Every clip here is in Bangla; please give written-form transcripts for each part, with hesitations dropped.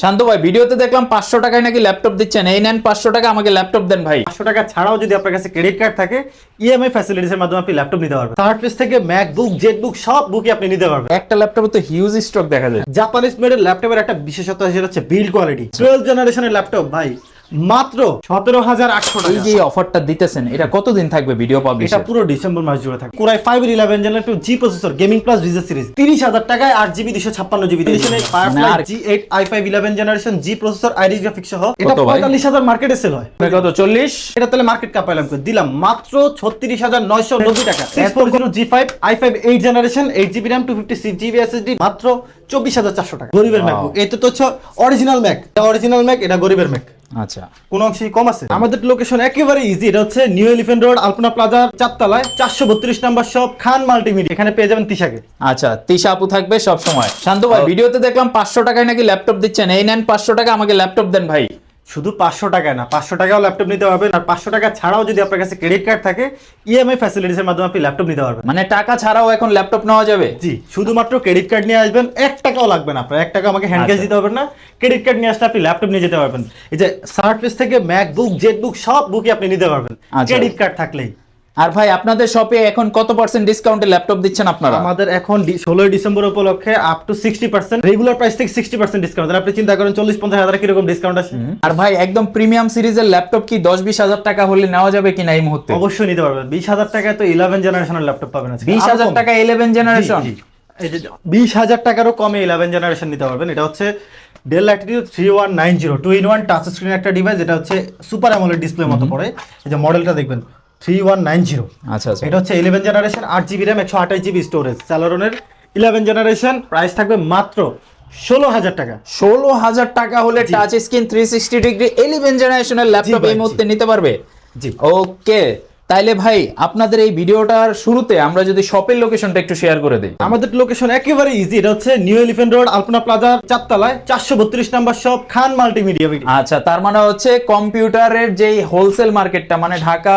শান্ত ভাই ভিডিওতে দেখলাম 500 টাকায় নাকি ল্যাপটপ দিচ্ছেন। এই নেন 500 টাকা, আমাকে ল্যাপটপ দেন ভাই। 500 টাকা ছাড়াও যদি আপনার কাছে ক্রেডিট কার্ড থাকে, ইএমআই ফ্যাসিলিটিসের মাধ্যমে আপনি ল্যাপটপ নিতে পারবেন। সারফেস থেকে ম্যাকবুক, জেটবুক সব বুকই আপনি নিতে পারবেন। একটা ল্যাপটপে তো হিউজ স্টক দেখা যায়। জাপানিজ মেডের ল্যাপটপের একটা বিশেষত্ব সেটা হচ্ছে বিল্ড কোয়ালিটি। 12 জেনারেশনের ল্যাপটপ ভাই মাত্র 17,800 এই টাকা। যে অফারটা দিতেছেন এটা কতদিন থাকবে ভিডিও পাবলিশ? এটা পুরো ডিসেম্বর মাস জুড়ে থাকে। কোরাই 5 এর 11 generation G processor, gaming plus রিজার সিরিজ 30,000 টাকায় 8GB 256GB এডিশনে Firefly G8 i5 11 generation G processor Iris graphics সহ এটা 45,000 মার্কেটে সেল হয়। কত 40? এটা তাহলে মার্কেট কাপাইলাম করে দিলাম মাত্র 36,990 টাকা। 640 G5 i5 8 generation 8GB RAM 256GB SSD মাত্র 24,400 টাকা। গরিবের ম্যাকবুক, এটা তো হচ্ছে অরিজিনাল ম্যাক, অরিজিনাল ম্যাক, এটা গরিবের ম্যাক। আচ্ছা, কোন অংশেই কম আছে? আমাদের লোকেশন একেবারে ইজি। এটা হচ্ছে নিউ এলিফ্যান্ট রোড, আলপনা প্লাজার 4 তলায় 432 নাম্বার শপ, খান মাল্টিমিডিয়া। এখানে পেয়ে যাবেন তিশাকে। আচ্ছা, তিশা আপু থাকবে সব সময়। শান্ত ভাই ভিডিওতে দেখলাম 500 টাকায় নাকি ল্যাপটপ দিচ্ছেন। এই নেন 500 টাকা, আমাকে ল্যাপটপ দেন ভাই। শুধু 500 টাকায় না, 500 টাকাও ল্যাপটপ নিতে পারবেন। আর 500 টাকা ছাড়াও যদি আপনার কাছে ক্রেডিট কার্ড থাকে, ইএমআই ফ্যাসিলিটিসের মাধ্যমে আপনি ল্যাপটপ নিতে পারবেন। মানে টাকা ছাড়াও এখন ল্যাপটপ নেওয়া যাবে? জি, শুধুমাত্র ক্রেডিট কার্ড নিয়ে আসবেন, 1 টাকাও লাগবে না আপনার। 1 টাকা আমাকে হ্যান্ড ক্যাশ দিতে হবে না, ক্রেডিট কার্ড নিয়ে আসলে আপনি ল্যাপটপ নিয়ে যেতে পারবেন। এই যে সারফেস থেকে ম্যাকবুক, জেটবুক সব বুকই আপনি নিতে পারবেন ক্রেডিট কার্ড থাকলেই। আর ভাই আপনাদের শপে এখন কত % ডিসকাউন্টে ল্যাপটপ দিচ্ছেন আপনারা? আমাদের এখন 16 ডিসেম্বর উপলক্ষে আপ টু 60%, রেগুলার প্রাইস থেকে 60% ডিসকাউন্ট। আপনি চিন্তা করেন 40-50 হাজার কিরকম ডিসকাউন্ট আছে। আর ভাই একদম প্রিমিয়াম সিরিজের ল্যাপটপ কি 10-20 হাজার টাকা হলে নেওয়া যাবে কিনা এই মুহূর্তে? অবশ্যই নিতে পারবেন। 20,000 টাকায় তো 11 জেনারেশনের ল্যাপটপ পাবেন। 20,000 টাকা 11 জেনারেশন? এই যে 20,000 টাকারও কমে 11 জেনারেশন নিতে পারবেন। এটা হচ্ছে del Latitude 3190 2-in-1 touch screen একটা ডিভাইস। এটা হচ্ছে সুপার অ্যামোলেড ডিসপ্লের মতো পড়ে। এই যে মডেলটা দেখবেন 3190। আচ্ছা আচ্ছা, এটা হচ্ছে 11 generation 8GB RAM 128GB storage. স্যালোরনের 11 জেনারেশন প্রাইস থাকবে মাত্র 16,000 টাকা। 16,000 টাকা হলে টাচ স্ক্রিন 360 ডিগ্রি 11 জেনারেশনের ল্যাপটপ এই মুহূর্তে নিতে পারবে। জি, ওকে। তাইলে ভাই আপনাদের এই ভিডিওটার শুরুতে আমরা যদি শপের লোকেশনটা একটু শেয়ার করে দিই। আমাদের লোকেশন একেবারে ইজি। এটা হচ্ছে নিউ এলিফ্যান্ট রোড, আলপনা প্লাজার 4 তলায় 432 নাম্বার শপ, খান মাল্টিমিডিয়া। আচ্ছা, তার মানে হচ্ছে কম্পিউটারের যেই হোলসেল মার্কেটটা, মানে ঢাকা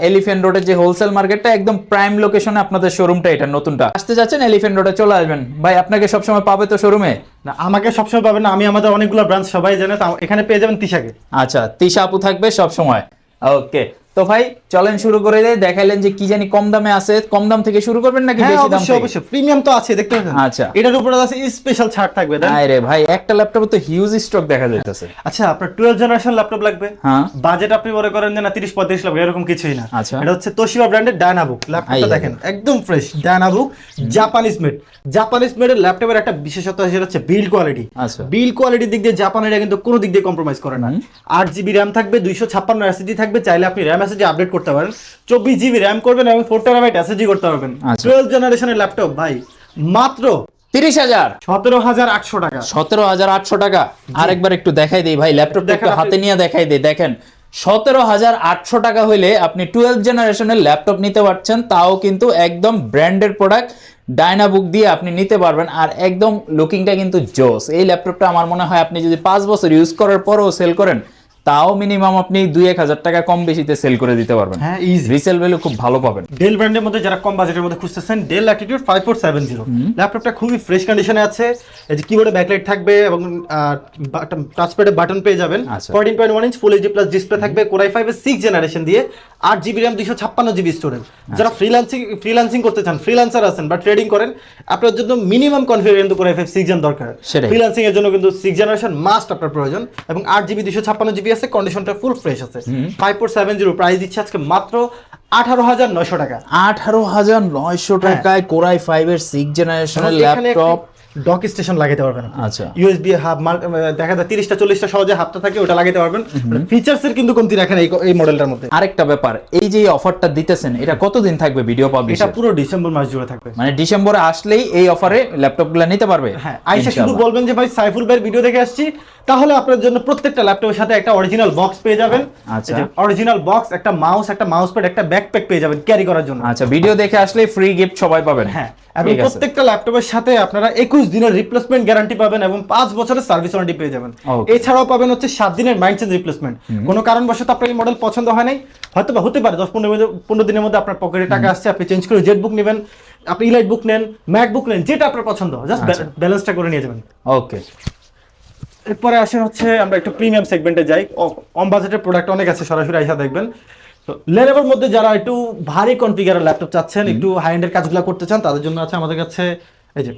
এলিফ্যান্ট রোডের যে হোলসেল মার্কেটটা, একদম প্রাইম লোকেশনে আপনাদের শোরুমটা, এটা নতুনটা। আসতে যাচ্ছেন এলিফ্যান্ট রোডে চলে আসবেন। ভাই আপনাকে সবসময় পাবে তো শোরুমে? না, আমাকে সবসময় পাবেন না, আমি আমাদের অনেকগুলো ব্রাঞ্চ সবাই জানে, তো এখানে পেয়ে যাবেন তিশাকে। আচ্ছা, তিশা আপু থাকবে সব সময়। ওকে, তো ভাই চলেন শুরু করে দেই। দেখাইলেন যে কি জানি কম দামে আছে, কম দাম থেকে শুরু করবেন নাকি বেশি দাম থেকে? অবশ্যই প্রিমিয়াম তো আছে, দেখতে পাচ্ছেন। আচ্ছা, এটার উপরে আছে স্পেশাল ছাড় থাকবে। আরে ভাই একটা ল্যাপটপে তো হিউজ স্টক দেখা যাইতেছে। আচ্ছা, আপনার 12 জেনারেশন ল্যাপটপ লাগবে? হ্যাঁ। বাজেট আপনি মনে করেন যে না 30-35 লাখ, এরকম কিছুই না। আচ্ছা, এটা হচ্ছে তোশিবা ব্র্যান্ডের ডায়নাবুক ল্যাপটপটা। দেখেন একদম ফ্রেশ ডায়নাবুক, জাপানিজ মেড। জাপানিজ মেডের ল্যাপটপের একটা বিশেষত্ব সেটা হচ্ছে বিল্ড কোয়ালিটি। আচ্ছা, বিল্ড কোয়ালিটির দিক দিয়ে জাপানিরা কিন্তু কোনো দিক দিয়ে কম্প্রোমাইজ করে না। 8GB RAM থাকবে, 256 SSD থাকবে। চাইলে আপনি RAM SSD আপডেট করতে পারেন। 24GB RAM করবেন এবং 4TB SSD করতে পারবেন। 12 জেনারেশনের ল্যাপটপ ভাই মাত্র 30,000 17,800 টাকা। 17,800 টাকা। আরেকবার একটু দেখাই দেই ভাই, ল্যাপটপটা একটু হাতে নিয়ে দেখাই দেই। দেখেন 17,800 টাকা হইলে আপনি 12 জেনারেশনের ল্যাপটপ নিতে পারছেন, তাও কিন্তু একদম ব্র্যান্ডেড প্রোডাক্ট ডায়নাবুক দিয়ে আপনি নিতে পারবেন। আর একদম লুকিংটা কিন্তু জোস। এই ল্যাপটপটা আমার মনে হয় আপনি যদি 5 বছর ইউজ করার পরেও সেল করেন, তাও মিনিমাম আপনি 2-1 হাজার টাকা কম বেশিতে সেল করে দিতে পারবেন। হ্যাঁ, ইজি। রিসেল ভ্যালু খুব ভালো পাবেন। ডেল ব্র্যান্ডের মধ্যে যারা কম বাজেটের মধ্যে খুঁজতেছেন, ডেল ল্যাটিটিউড 5470 ল্যাপটপটা খুবই ফ্রেশ কন্ডিশনে আছে। এই যে কিবোর্ডে ব্যাকলাইট থাকবে এবং টাচপ্যাডে বাটন পেয়ে যাবেন। 14.1 ইঞ্চ ফুল এইচডি প্লাস ডিসপ্লে থাকবে। কোরাই 5 এর 6 জেনারেশন দিয়ে 8GB RAM 256GB স্টোরেজ। যারা ফ্রিল্যান্সিং করতে চান, ফ্রিল্যান্সার আছেন বা ট্রেডিং করেন, আপনার জন্য মিনিমাম কনফিগার কিন্তু কোরাই 5 6 জেন দরকার। ফ্রিল্যান্সিং এর জন্য কিন্তু 6 জেনারেশন মাস্ট আপনার প্রয়োজন। এবং 8GB 256GB আছে, কন্ডিশনটা ফুল ফ্রেশ আছে। 5470 প্রাইস দিচ্ছে আজকে মাত্র 18,900 টাকা। 18,900 টাকায় কোরাই 5 এর 6 জেনারেশনের ল্যাপটপ। ডক স্টেশন লাগাতে পারবেন। আচ্ছা, ইউএসবি হাব দেখা যায় 30-40টা সহজে হাবটা থাকে, ওটা লাগাতে পারবেন। ফিচারস এর কিন্তু কমতি রাখেন এই মডেলটার মধ্যে। আরেকটা ব্যাপার, এই যে অফারটা দিতেছেন এটা কতদিন থাকবে ভিডিও পাবলিশ? এটা পুরো ডিসেম্বর মাস জুড়ে থাকবে। মানে ডিসেম্বরে আসলেই এই অফারে ল্যাপটপগুলো নিতে পারবে। হ্যাঁ, আইসা শুধু বলবেন যে ভাই সাইফুল ভাইয়ের ভিডিও দেখে আসছি, তাহলে আপনার জন্য প্রত্যেকটা ল্যাপটপের সাথে একটা অরিজিনাল বক্স পেয়ে যাবেন। আচ্ছা, অরিজিনাল বক্স, একটা মাউস, একটা মাউস প্যাড, একটা ব্যাকপ্যাক পেয়ে যাবেন ক্যারি করার জন্য। আচ্ছা, ভিডিও দেখে আসলে ফ্রি গিফট সবাই পাবেন। হ্যাঁ, এবং প্রত্যেকটা ল্যাপটপের সাথে আপনারা 21 দিনের রিপ্লেসমেন্ট গ্যারান্টি পাবেন এবং 5 বছরের সার্ভিস ওয়ারেন্টি পেয়ে যাবেন। এছাড়াও পাবেন হচ্ছে 7 দিনের মাইন্ড চেঞ্জ রিপ্লেসমেন্ট। কোনো কারণবশত আপনার এই মডেল পছন্দ হয় নাই, হয়তো বা হতে পারে 10-15 দিনের মধ্যে আপনার পকেটে টাকা আসছে, আপনি চেঞ্জ করে জেট বুক নেবেন, আপনি ইলাইট বুক নেন, ম্যাক বুক নেন, যেটা আপনার পছন্দ, জাস্ট ব্যালেন্সটা করে নিয়ে যাবেন। ওকে, এরপরে আসেন হচ্ছে আমরা একটু প্রিমিয়াম সেগমেন্টে যাই, কম বাজেটের প্রোডাক্ট অনেক আছে, সরাসরি আইসা দেখবেন। তো লেনোভোর মধ্যে যারা একটু ভারী কনফিগারের ল্যাপটপ চাচ্ছেন, একটু হাই এন্ডের কাজগুলো করতে চান, তাদের জন্য আছে আমাদের কাছে এই যে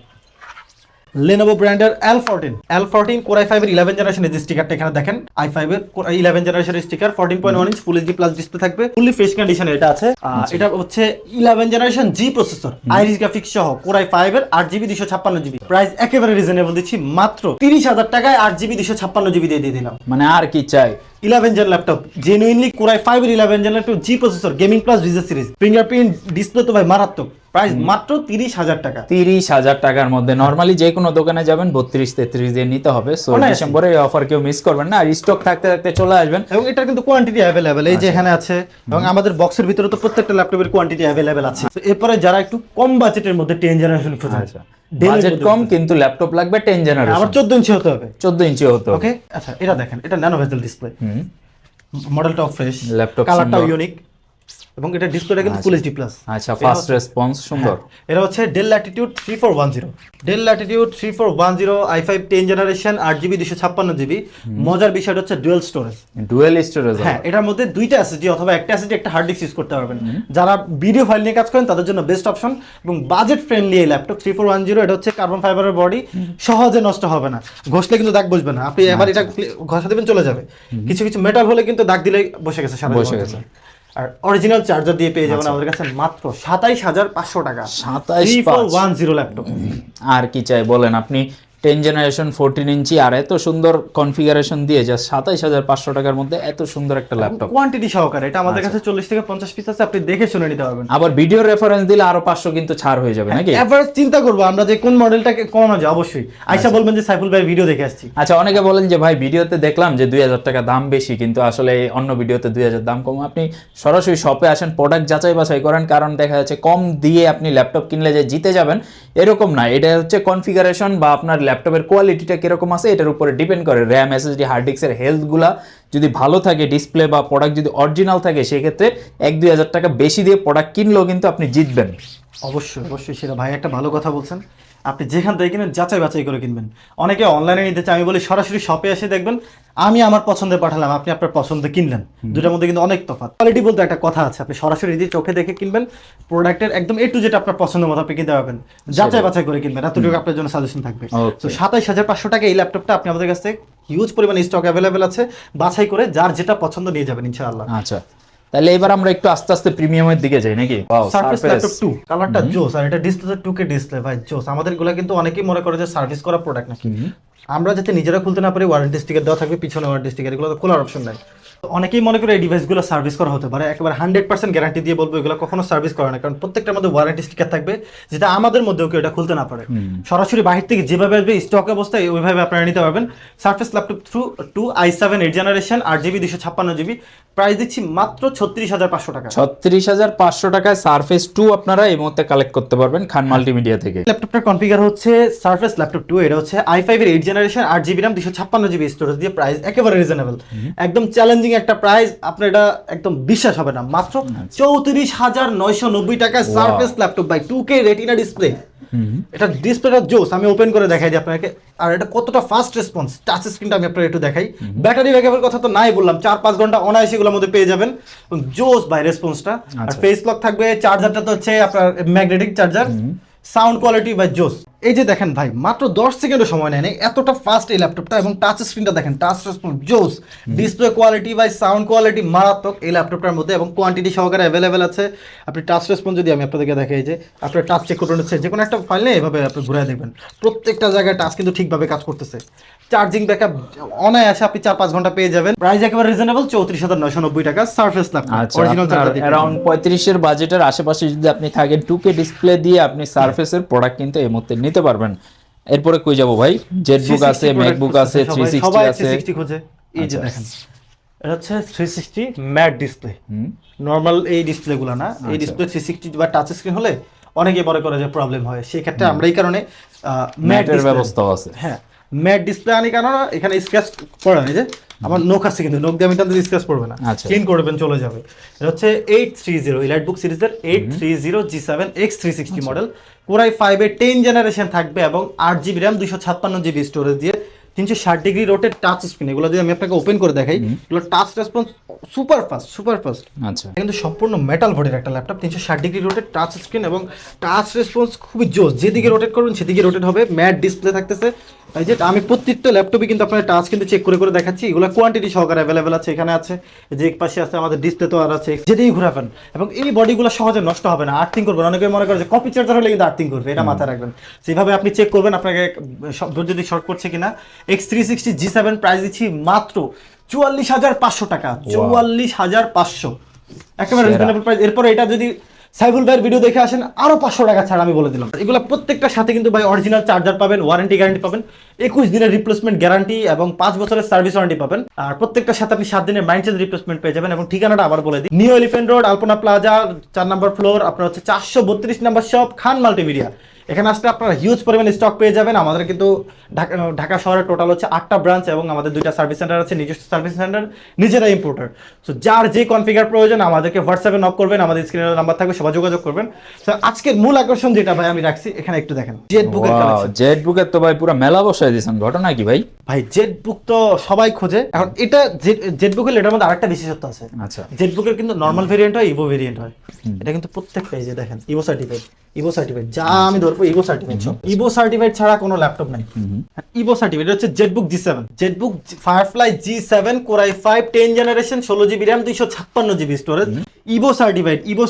Lenovo ব্র্যান্ডের L14 Core i5 এর 11 জেনারেশনের যে স্টিকারটা এখানে দেখেন, i5 এর 11 জেনারেশনের স্টিকার, 14.1 ইঞ্চ ফুল এইচডি প্লাস ডিসপ্লে থাকবে, ফুললি ফ্রেশ কন্ডিশনে এটা আছে। এটা হচ্ছে 11 generation G processor, Iris graphics সহ Core i5 এর 8GB 256GB, প্রাইস একেবারে রিজনেবল দিচ্ছি, মাত্র 30,000 টাকায় 8GB 256GB দিয়ে দিলাম। মানে আর কি চাই, 11 gen laptop, genuinely Core i5 এর 11 gen laptop, G processor, gaming plus ভিজা সিরিজ, ফিঙ্গারপ্রিন্ট ডিসপ্লে তো ভাই মারাত্মক, প্রাইস মাত্র 30,000 টাকা। 30,000 টাকার মধ্যে নরমালি যে কোনো দোকানে যাবেন 32-33 দিয়ে নিতে হবে। সো ডিসেম্বরে এই অফার কেউ মিস করবেন না, আর স্টক থাকতে থাকতে চলে আসবেন। এবং এটা কিন্তু কোয়ান্টিটি অ্যাভেলেবেল, এই যে এখানে আছে, এবং আমাদের বক্সের ভিতরে তো প্রত্যেকটা ল্যাপটপের কোয়ান্টিটি অ্যাভেলেবেল আছে। তো এরপরে যারা একটু কম বাজেটের মধ্যে 10 জেনারেশন খুঁজেন, বাজেট কম কিন্তু ল্যাপটপ লাগবে 10 জেনারেশন, আবার 14 ইঞ্চি হতে হবে, 14 ইঞ্চি হতো। ওকে। আচ্ছা এটা দেখেন, এটা ন্যানো ভেজেল ডিসপ্লে, মডেলটাও ফ্রেশ, ল্যাপটপ কালারটাও ইউনিক, এবং এটা ডিসপ্লেটা কিন্তু ফুল এইচডি প্লাস। আচ্ছা, ফাস্ট রেসপন্স সুন্দর। এটা হচ্ছে del Latitude 3410 i5 10 generation 8GB 256GB। মজার বিষয়টা হচ্ছে ডুয়াল স্টোরেজ, হ্যাঁ এটার মধ্যে দুইটা এসএসডি অথবা একটা এসএসডি একটা হার্ড ডিস্ক ইউজ করতে পারবেন। যারা ভিডিও ফাইল নিয়ে কাজ করেন তাদের জন্য বেস্ট অপশন, এবং বাজেট ফ্রেন্ডলি এই ল্যাপটপ 3410। এটা হচ্ছে কার্বন ফাইবারের বডি, সহজে নষ্ট হবে না, ঘষলে কিন্তু দাগ বসবে না, আপনি এবার এটা ঘষা দেবেন চলে যাবে। কিছু কিছু মেটাল হলে কিন্তু দাগ দিলে বসে গেছে, সারা বসে গেছে। আর অরিজিনাল চার্জার দিয়ে পেয়ে যাবেন আমাদের কাছে মাত্র 27,500 টাকা, 3410 ল্যাপটপ। আর কি চাই বলেন আপনি, 10 জেনারেশন 14 ইঞ্চি আর এত সুন্দর কনফিগারেশন দিয়ে যা 27,500 টাকার মধ্যে এত সুন্দর একটা ল্যাপটপ, কোয়ান্টিটি সহকারে। এটা আমাদের কাছে 40 থেকে 50 পিস আছে, আপনি দেখে শুনে নিতে পারবেন। আবার ভিডিও রেফারেন্স দিলে আরো 500 কিন্তু ছাড় হয়ে যাবে নাকি? এভারেজ চিন্তা করবো আমরা যে কোন মডেলটাকে কমানো যায়, অবশ্যই আইসা বলবেন যে সাইফুল ভাই ভিডিও দেখে আসছি। আচ্ছা, অনেকে বলেন যে ভাই ভিডিওতে দেখলাম যে 2000 টাকা দাম বেশি, কিন্তু আসলে অন্য ভিডিওতে 2000 দাম কম। আপনি সরাসরি শপে আসেন, প্রোডাক্ট যাচাই বাছাই করেন, কারণ দেখা যাচ্ছে কম দিয়ে আপনি ল্যাপটপ কিনলে যে জিতে যাবেন এরকম না। এটা হচ্ছে কনফিগারেশন বা আপনার ল্যাপটপের কোয়ালিটি কিরকম আছে এটার উপরে ডিপেন্ড করে। র্যাম, এসএসডি, হার্ড ডিস্কের হেলথগুলা যদি ভালো থাকে, ডিসপ্লে বা প্রোডাক্ট যদি অরিজিনাল থাকে, সেক্ষেত্রে 1-2 হাজার টাকা বেশি দিয়ে প্রোডাক্ট কিনলেও কিন্তু আপনি জিতবেন। অবশ্যই অবশ্যই, সেটা ভাই একটা ভালো কথা বলছেন। আপনি যেখান থেকে কিনেন যাচাই বাছাই করে কিনবেন। অনেকে অনলাইনে নিতে চায়, আমি বলি সরাসরি শপে এসে দেখবেন, আমি আমার পছন্দে পাঠালাম, আপনি আপনার পছন্দে কিনলেন, দুটার মধ্যে কিন্তু অনেক তফাৎ। কোয়ালিটি বলতে একটা কথা আছে, আপনি সরাসরি দিয়ে চোখে দেখে কিনবেন, প্রোডাক্টের একদম A to Z আপনার পছন্দের মতো আপনি কিনতে পারবেন, যাচাই বাছাই করে কিনবেন, এতটুকু আপনার জন্য সাজেশন থাকবে। তো 27,500 টাকা এই ল্যাপটপটা আপনি আমাদের কাছ থেকে হিউজ পরিমাণে স্টক অ্যাভেলেবেল আছে, বাছাই করে যার যেটা পছন্দ নিয়ে যাবেন ইনশাআল্লাহ। আচ্ছা, তাহলে এবার আমরা একটু আস্তে আস্তে প্রিমিয়ামের দিকে যাই নাকি? সারফেস ল্যাপটপ 2 কালারটা জোস, আর এটা ডিসপ্লেতে 2K ডিসপ্লে, ভাই জোস। আমাদের গুলা কিন্তু অনেকেই মনে করে যে সার্ভিস করা প্রোডাক্ট নাকি, আমরা যাতে নিজেরা খুলতে না পারি, ওয়ারেন্টি স্টিকার দেওয়া থাকবে পিছনে, ওয়ারেন্টি স্টিকার এগুলো তো খোলার অপশন নাই। অনেকেই মনে করে এই ডিভাইসগুলো সার্ভিস করা হতে পারে, একেবারে 100% গ্যারান্টি দিয়ে বলবো এগুলো কখনো সার্ভিস করে না, কারণ প্রত্যেকটার মধ্যে ওয়ারেন্টি স্টিকার থাকবে, যেটা আমাদের মধ্যেও কেউ এটা খুলতে না পারে। সরাসরি বাহির থেকে যেভাবে আসবে স্টক অবস্থায় ওইভাবে আপনারা নিতে পারবেন। Surface laptop 2 i7 8 generation 8GB 256GB, price দিচ্ছি মাত্র 36,500 টাকা। 36,500 টাকায় সারফেস 2 আপনারা এই মুহূর্তে কালেক্ট করতে পারবেন খান মাল্টিমিডিয়া থেকে। ল্যাপটপটার কনফিগার হচ্ছে সারফেস ল্যাপটপ 2, এটা হচ্ছে i5 এর 8 generation 8GB RAM 256GB storage দিয়ে, প্রাইস একেবারে রিজনেবল, একদম চ্যালেঞ্জিং একটা প্রাইস। আপনার এটা একদম বিশ্বাস হবে না, মাত্র 34,990 টাকায় surface laptop by 2K retina display. এটা ডিসপ্লেটা জোস, আমি ওপেন করে দেখাই দিই আপনাকে, আর এটা কতটা ফাস্ট রেসপন্স, টাচ স্ক্রিনটা আমি আপনাকে একটু দেখাই। ব্যাটারি ব্যাকআপের কথা তো নাই বললাম, 4-5 ঘন্টা অনায়াসে এগুলোর মধ্যে পেয়ে যাবেন, জোস বাই রেসপন্সটা। আর ফেস লক থাকবে, চার্জারটা তো হচ্ছে আপনার ম্যাগনেটিক চার্জার, সাউন্ড কোয়ালিটি বাই জোস। এই যে দেখেন ভাই, মাত্র 10 সেকেন্ডও সময় নেয়, এতটা ফাস্ট এই ল্যাপটপটা, এবং টাচ স্ক্রিনটা দেখেন, টাচ রেসপন্স জোস, ডিসপ্লে কোয়ালিটি বাই সাউন্ড কোয়ালিটি মারাত্মক এই ল্যাপটপটার মধ্যে, এবং কোয়ান্টিটি সহকারে অ্যাভেলেবেল আছে। আপনি টাচ রেসপন্স যদি আমি আপনাদেরকে দেখাই, যে আপনার টাচ চেক করে নিচ্ছে, যে কোনো একটা ফাইল নিয়ে এভাবে আপনি ঘুরে দেখবেন, প্রত্যেকটা জায়গায় টাচ কিন্তু ঠিকভাবে কাজ করতেছে। চার্জিং ব্যাকআপ অনায়াসে আপনি 4-5 ঘন্টা পেয়ে যাবেন, প্রাইস একেবারে রিজনেবল 34,990 টাকা সারফেস ল্যাপটপ অরিজিনাল চার্জার দিয়ে। अराउंड 35 এর বাজেটের আশেপাশে যদি আপনি থাকেন, 2K ডিসপ্লে দিয়ে আপনি সারফেসের প্রোডাক্ট কিন্তু এই মুহূর্তে নিতে পারবেন। এরপরে কই যাব ভাই? জেটবুক আছে, ম্যাকবুক আছে, 360 আছে, 360 খোঁজে। এই যে দেখেন, এটা হচ্ছে 360 ম্যাট ডিসপ্লে, নরমাল এই ডিসপ্লেগুলো না, এই ডিসপ্লে 360 বা টাচ স্ক্রিন হলে অনেকেই মনে করে যে প্রবলেম হয়, সেই ক্ষেত্রে আমরা এই কারণে ম্যাটের ব্যবস্থা আছে। হ্যাঁ, ম্যাট ডিসপ্লে আনি, কারণ এখানে স্ক্র্যাচ পড়ে না, যে আমার নখ আছে কিন্তু নখ দিয়ে আমি টানতে স্ক্র্যাচ পড়বে না, ক্লিন করবেন চলে যাবে। এটা হচ্ছে 830 ইলাইটবুক সিরিজের 830 G7 X360 model, Core i5 এর 10 জেনারেশন থাকবে, এবং 8GB RAM 256GB স্টোরেজ দিয়ে 360 ডিগ্রি রোটেট টাচ স্ক্রিন, এগুলো যদি আমি আপনাকে ওপেন করে দেখাই, এগুলো টাচ রেসপন্স সুপার ফাস্ট। আচ্ছা, কিন্তু সম্পূর্ণ মেটাল বডির একটা laptop, 360 degree rotate touch screen এবং টাচ রেসপন্স খুবই জোস, যেদিকে রোটেট করবেন সেদিকে রোটেট হবে, ম্যাট ডিসপ্লে থাকতেছে। এই যে আমি প্রত্যেকটা ল্যাপটপে কিন্তু আপনার টাচ কিন্তু চেক করে করে দেখাচ্ছি, এগুলো কোয়ান্টিটি সহকারে অ্যাভেলেবেল আছে, এখানে আছে, যে এক পাশে আছে আমাদের ডিসপ্লে তো আর আছে, যেদিকেই ঘুরাবেন। এবং এই বডিগুলো সহজে নষ্ট হবে না, আর্থিং করবেন, অনেকে মনে করে যে কপি চার্জার হলে কিন্তু আর্থিং করবে, এটা মাথায় রাখবেন। সেভাবে আপনি চেক করবেন আপনাকে যদি শর্ট করছে কিনা। X360 G7 প্রাইস দিচ্ছি মাত্র 44,500 টাকা, 44,500, একেবারে রিজনেবল প্রাইস। এরপরে এটা যদি সাইফুল ভাইয়ের ভিডিও দেখে আসেন আরো 500 টাকা ছাড় আমি বলে দিলাম। এগুলো প্রত্যেকটার সাথে কিন্তু ভাই অরিজিনাল চার্জার পাবেন, ওয়ারেন্টি গ্যারান্টি পাবেন, 21 দিনের রিপ্লেসমেন্ট গ্যারান্টি এবং 5 বছরের সার্ভিস ওয়ারেন্টি পাবেন। আর প্রত্যেকটার সাথে আপনি 7 দিনের মাইন্ড চেঞ্জ রিপ্লেসমেন্ট পেয়ে যাবেন। এবং ঠিকানাটা আবার বলে দিই, নিউ এলিফ্যান্ট রোড, আলপনা প্লাজা, 4 নম্বর ফ্লোর, আপনার হচ্ছে 432 নম্বর শপ, খান মাল্টিমিডিয়া। এখানে আসলে আপনারা হিউজ পরিমাণে স্টক পেয়ে যাবেন। আমাদের কিন্তু ঢাকা শহরে টোটাল হচ্ছে 8টা ব্রাঞ্চ এবং আমাদের 2টা সার্ভিস সেন্টার আছে, নিজস্ব সার্ভিস সেন্টার, নিজেরা ইম্পোর্টার। সো যার যে কনফিগার প্রয়োজন আমাদেরকে হোয়াটসঅ্যাপে নক করবেন, আমাদের স্ক্রিনের নাম্বার থাকবে, সবাই যোগাযোগ করবেন। তো আজকের মূল আকর্ষণ যেটা ভাই আমি রাখছি, এখানে একটু দেখেন জেটবুকের কালেকশন। জেটবুকের তো ভাই পুরো মেলা বসায় দিয়েছেন, ঘটনা কি ভাই? ভাই জেটবুক তো সবাই খোঁজে, এখন এটা জেটবুক হলে এটার মধ্যে আরেকটা বিশেষত্ব আছে। আচ্ছা, জেটবুকের কিন্তু নরমাল ভেরিয়েন্ট হয়, ইভো ভেরিয়েন্ট হয়। এটা কিন্তু প্রত্যেকটা এই যে দেখেন ইভো সার্টিফাইড, যা আমি ধরবো ইভো সার্টিফাইড, ইভো সার্টিফাইড ছাড়া কোনো ল্যাপটপ নাই। ইভো সার্টিফাইড হচ্ছে Jetbook G7, Jetbook firefly G7 Core i5 10 generation, 16GB RAM, 256GB storage, Ivo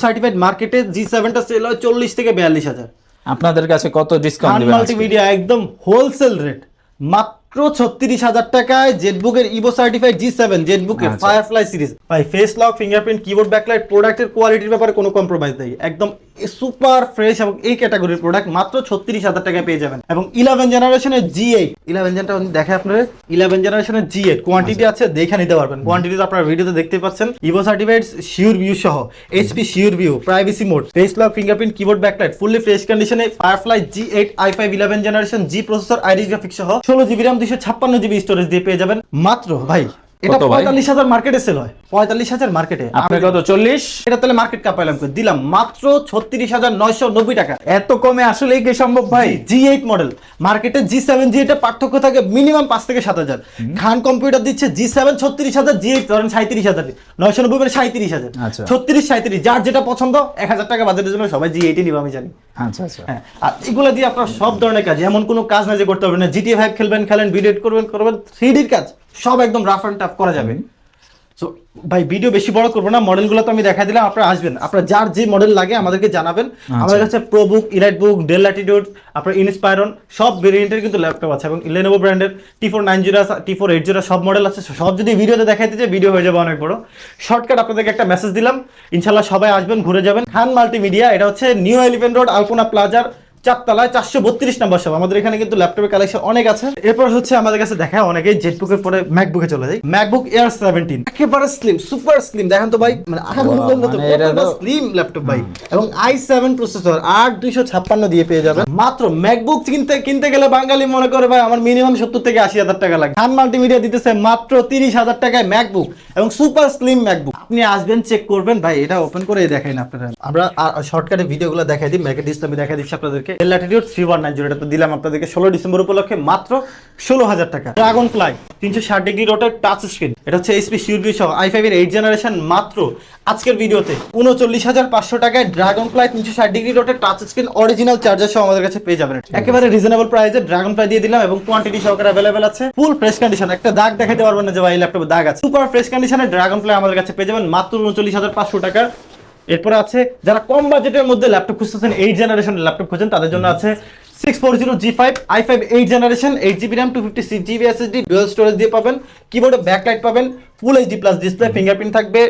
certified. মার্কেটে G7টা সেল হয় 40 থেকে 42,000। আপনাদের কাছে কত ডিসকাউন্ট দিবেন? মাল্টিমিডিয়া একদম হোলসেল রেট, মাত্র 36,000 টাকায় জেটবুকের ইভো সার্টিফাইড G7, জেটবুকের ফায়ারফ্লাই সিরিজ। ভাই face lock, fingerprint, keyboard, backlight, প্রোডাক্টের কোয়ালিটির ব্যাপারে কোনো কম্প্রোমাইজ নেই, একদম সুপার ফ্রেশ এবং এই ক্যাটাগরির প্রোডাক্ট মাত্র 36,000 টাকায় পেয়ে যাবেন। এবং 11 জেনারেশনের G8, 11 জেনটা দেখে আপনারা, 11 জেনারেশনের G8 কোয়ান্টিটি আছে, দেখে নিতে পারবেন। কোয়ান্টিটি তো আপনারা ভিডিওতে দেখতে পাচ্ছেন। ইভো সার্টিফাইড শিওর ভিউ সহ, HP Sure View, privacy mode, face lock, fingerprint, keyboard, backlight, fully fresh কন্ডিশনে Firefly G8 i5 11 generation, G processor, Iris graphics সহ 16GB RAM, 256GB স্টোরেজ দিয়ে পেয়ে যাবেন মাত্র। ভাই এটা 45,000 মার্কেটে সেল হয়, 45,000 মার্কেটে, আপনি কত 40? এটা তাহলে মার্কেট কাপাইলাম করে দিলাম মাত্র 36,990 টাকা। এত কমে আসলে কি সম্ভব ভাই? G8 মডেল মার্কেটে G7 G8 পার্থক্য থাকে মিনিমাম 5 থেকে 7,000। খান কম্পিউটার দিচ্ছে G7 36,000, G8 ধরেন 37,000, 990 মানে 37,000, আচ্ছা। 36 যার যেটা পছন্দ, 1,000 টাকা বাজেটের জন্য সবাই G8 নিবে আমি জানি। আচ্ছা আচ্ছা, হ্যাঁ, আর এগুলো দিয়ে আপনারা সব ধরনের কাজ, এমন কোনো কাজ না যে করতে পারবেন না। GTA 5 খেলেন, ভিডিও এডিট করবেন, 3Dর কাজ সব একদম রাফ অ্যান্ড টাফ করা যাবে। সো ভাই ভিডিও বেশি বড় করবো না, মডেলগুলো তো আমি দেখা দিলাম, আপনারা আসবেন, আপনারা যার যে মডেল লাগে আমাদেরকে জানাবেন। আমাদের কাছে প্রোবুক, ইলাইটবুক, ডেল ল্যাটিটিউড, আপনার ইনস্পায়রন সব ভেরিয়েন্টের কিন্তু ল্যাপটপ আছে এবং Lenovo ব্র্যান্ডের T490, T480 সব মডেল আছে। সব যদি ভিডিওতে দেখাইতে চাই ভিডিও হয়ে যাবে অনেক বড়। শর্টকাট আপনাদেরকে একটা মেসেজ দিলাম, ইনশাল্লাহ সবাই আসবেন, ঘুরে যাবেন। খান মাল্টিমিডিয়া, এটা হচ্ছে নিউ এলিফ্যান্ট রোড, আলপনা প্লাজার 4 তলায় 432 নম্বর শপ। আমাদের এখানে কিন্তু ল্যাপটপের কালেকশন অনেক আছে। এরপর হচ্ছে আমাদের কাছে দেখায় অনেকেই জেটবুকের পরে ম্যাকবুকে চলে যায়। ম্যাকবুক এয়ার 17 একেবারে স্লিম, সুপার স্লিম, দেখেন তো ভাই, মানে স্লিম ল্যাপটপ ভাই, এবং i7 প্রসেসর, 8256 দিয়ে পেয়ে যাবেন মাত্র। ম্যাকবুক কিনতে গেলে বাঙালি মনে করে ভাই আমার মিনিমাম 70 থেকে 80,000 টাকা লাগে, খান মাল্টিমিডিয়া দিতেছে মাত্র 30,000 টাকায় ম্যাকবুক এবং সুপার স্লিম ম্যাকবুক। আপনি আসবেন, চেক করবেন। ভাই এটা ওপেন করে দেখাই না আপনারা, আমরা শর্টকাটে ভিডিওগুলো দেখাই দিই, ম্যাকের ডিসপ্লে আমি দেখাই দিচ্ছি আপনাদেরকে। ল্যাটিটিউড 3190, এটা তো দিলাম আপনাদেরকে 16 ডিসেম্বর উপলক্ষে মাত্র 16,000 টাকা। Dragon fly 360 degree rotate touch screen, এটা হচ্ছে HP শিওর ভিউ সহ i5 এর 8 জেনারেশন, মাত্র আজকের ভিডিওতে 39,500 টাকায় dragon fly 360 degree rotate touch screen, original charger সহ আমাদের কাছে পেয়ে যাবেন। একেবারে রিজনেবল প্রাইসে ড্রাগন ফ্লাই দিয়ে দিলাম এবং কোয়ান্টিটি সহকারে अवेलेबल আছে। ফুল ফ্রেশ কন্ডিশন, একটা দাগ দেখাতে পারবেন না যে ভাই ল্যাপটপে দাগ আছে। সুপার ফ্রেশ কন্ডিশনে ড্রাগন ফ্লাই আমাদের কাছে পেয়ে যাবেন মাত্র 39,500 টাকা। এরপর আছে যারা কম বাজেটের মধ্যে ল্যাপটপ খুঁজতেছেন, 8 জেনারেশনের ল্যাপটপ খুঁজেন, তাদের জন্য আছে 640 G5 i5 8 generation, 8GB RAM, 256GB SSD, dual storage দিয়ে পাবেন, কিবোর্ডে ব্যাকলাইট পাবেন, ফুল HD প্লাস ডিসপ্লে, ফিঙ্গারপ্রিন্ট থাকবে।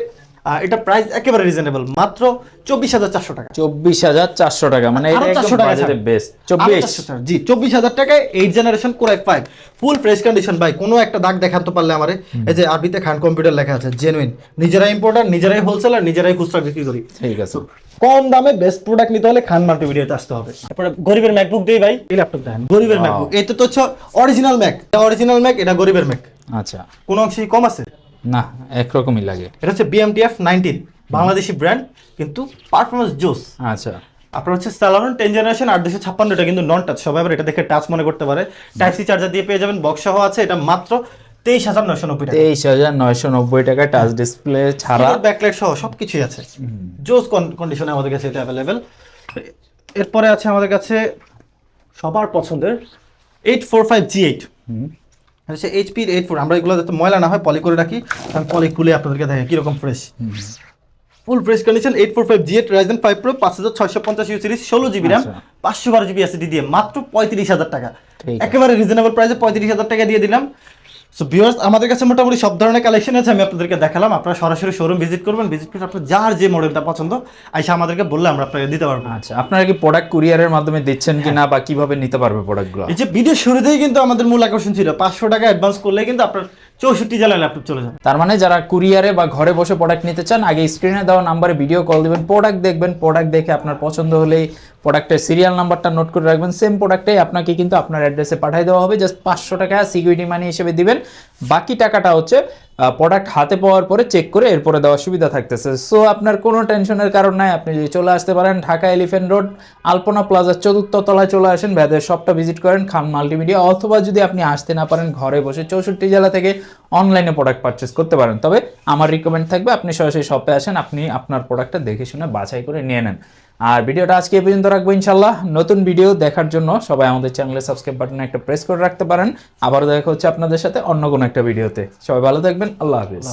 এটা প্রাইস একেবারে রিজনেবল, মাত্র 24,400 টাকা। 24,400 টাকা, মানে এটা একদম বাজেটে বেস্ট। 24 জি 24,000 টাকায় 8 generation Core i5 full fresh condition. ভাই কোনো একটা দাগ দেখাতে পারলে আমারে, এই যে আরবিতে খান কম্পিউটার লেখা আছে, জেনুইন, নিজেরাই ইম্পোর্টার, নিজেরাই হোলসেলার, নিজেরাই খুচরা বিক্রি করি। ঠিক আছে, কম দামে বেস্ট প্রোডাক্ট নিতে হলে খান মাল্টিমিডিয়াতে আসতে হবে। তারপরে গরিবের ম্যাকবুক দেই ভাই, এই ল্যাপটপ দেখেন, গরিবের ম্যাকবুক, এটা তো হচ্ছে অরিজিনাল ম্যাক, অরিজিনাল ম্যাক, এটা গরিবের ম্যাক। আচ্ছা, কোন অংশে কম আছে না, একরকমই লাগে। এটা হচ্ছে BMTF 19, বাংলাদেশি ব্র্যান্ড কিন্তু পারফরম্যান্স জোস। আচ্ছা, আপনার হচ্ছে স্যালারন 10 জেনারেশন 8256, এটা কিন্তু নন টাচ, সবাই আবার এটা দেখে টাচ মনে করতে পারে। টাইপ সি চার্জার দিয়ে পেয়ে যাবেন, বক্স সহ আছে। এটা মাত্র 23,990 টাকা। 23,990 টাকা, টাচ ডিসপ্লে ছাড়া, ব্যাকলাইট সহ সবকিছুই আছে। জোস কন্ডিশনে আমাদের কাছে এটা অ্যাভেলেবেল। এরপরে আছে আমাদের কাছে সবার পছন্দের 845 G8, হচ্ছে এইচপির 84। আমরা এগুলো যাতে ময়লা না হয় পলি করে রাখি, আমি পলি খুলে আপনাদেরকে দেখে কিরকম fresh, full fresh condition. 845 G8 Ryzen 5 Pro 5650 series, 16GB RAM, 512GB SSD দিয়ে মাত্র 35,000 টাকা। একেবারে রিজনেবল প্রাইসে 35,000 টাকা দিয়ে দিলাম। সো ভিউয়ার্স, আমাদের কাছে মোটামুটি সব ধরনের কালেকশন আছে, আমি আপনাদেরকে দেখালাম। আপনারা সরাসরি শোরুম ভিজিট করবেন, ভিজিট করে আপনার যার যে মডেলটা পছন্দ আইসা আমাদেরকে বললে আমরা আপনাকে দিতে পারবো। আচ্ছা, আপনারা কি প্রোডাক্ট কুরিয়ারের মাধ্যমে দিচ্ছেন কিনা বা কিভাবে নিতে পারবে প্রোডাক্টগুলো? এই যে ভিডিও শুরুতেই কিন্তু আমাদের মূল আকর্ষণ ছিল 500 টাকা অ্যাডভান্স করলে কিন্তু আপনার 64 জেলায় ল্যাপটপ চলে যাবে। তার মানে যারা কুরিয়ারে বা ঘরে বসে প্রোডাক্ট নিতে চান, আগে স্ক্রিনে দেওয়া নাম্বারে ভিডিও কল দিবেন, প্রোডাক্ট দেখবেন, প্রোডাক্ট দেখে আপনার পছন্দ হলেই প্রোডাক্টের সিরিয়াল নাম্বারটা নোট করে রাখবেন। সেম প্রোডাক্টটাই আপনাকে কিন্তু আপনার অ্যাড্রেসে পাঠিয়ে দেওয়া হবে। জাস্ট 500 টাকা সিকিউরিটি মানি হিসেবে দিবেন, বাকি টাকাটা হচ্ছে প্রোডাক্ট হাতে পাওয়ার পরে চেক করে এরপরে দেওয়ার সুবিধা থাকতেছে। সো আপনার কোনো টেনশনের কারণ নাই, আপনি যদি চলে আসতে পারেন ঢাকা এলিফ্যান্ট রোড আলপনা প্লাজার 4র্থ তলায় চলে আসেন, ভেদের শপটা ভিজিট করেন খান মাল্টিমিডিয়া, অথবা যদি আপনি আসতে না পারেন ঘরে বসে 64 জেলা থেকে অনলাইনে প্রোডাক্ট পারচেস করতে পারেন। তবে আমার রিকমেন্ড থাকবে আপনি সরাসরি শপে আসেন, আপনি আপনার প্রোডাক্টটা দেখে শুনে বাছাই করে নিয়ে নেন। আর ভিডিওটা আজকে এই পর্যন্ত রাখবো ইনশাল্লাহ। নতুন ভিডিও দেখার জন্য সবাই আমাদের চ্যানেলে সাবস্ক্রাইব বাটনে একটা প্রেস করে রাখতে পারেন। আবারও দেখা হচ্ছে আপনাদের সাথে অন্য কোনো একটা ভিডিওতে। সবাই ভালো থাকবেন, আল্লাহ হাফিজ।